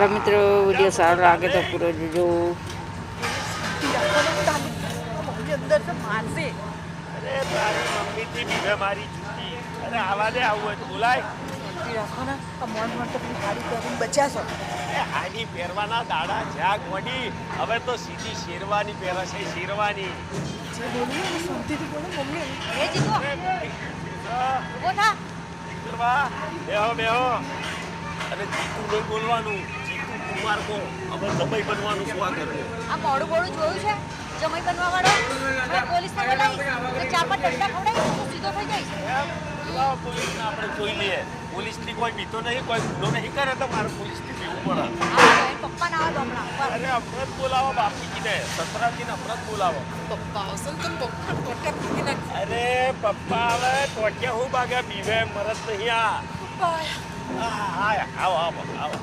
ચાલો મિત્રો, વિડીયો સારો લાગે તો પૂરો જોજો. અંદર તો મારશે. અરે તારી મમ્મીથી બીવે મારી જૂતી. અરે આવા દે, આવું હોય તો બોલાય. રાખો ને આ મોન મોન તો પેલી સાડી પહેરીને બચ્યા છો. એ હાડી પહેરવાના દાડા જાગ મોડી. હવે તો સીધી શેરવાની પહેરે છે, શેરવાની. જે બોલ્યું ને શાંતિથી બોલો મમ્મી. એ જીતો ઉભો થા. શેરવા, બેહો બેહો. અને જીતું નહીં બોલવાનું, જીતું કુમાર કો. હવે સમય બનવાનું શું આ કરે? આ મોડું મોડું જોયું છે જમાઈ બનવા વાળો. હવે પોલીસને બોલાવીશ તો ચાર પાંચ ડંડા ખવડાવીશ તો સીધો થઈ જઈશ. લાવો પોલીસને આપણે જોઈ લઈએ. પોલીસથી કોઈ બીતો નહીં, કોઈ ગુનો નહીં કરે તો મારે પોલીસથી પીવું પડે. પપ્પા ના આવે હમણાં ઉપર. અરે અમૃત બોલાવો બાપુજીને, સસરાજીને અમૃત બોલાવો. પપ્પા આવશે ને તો પપ્પા ટોટા ફૂટી નાખશે. અરે પપ્પા આવે ટોટિયા હું બાગે બીવે મરદ નહીં આ. પપ્પા આવો આવો આવો.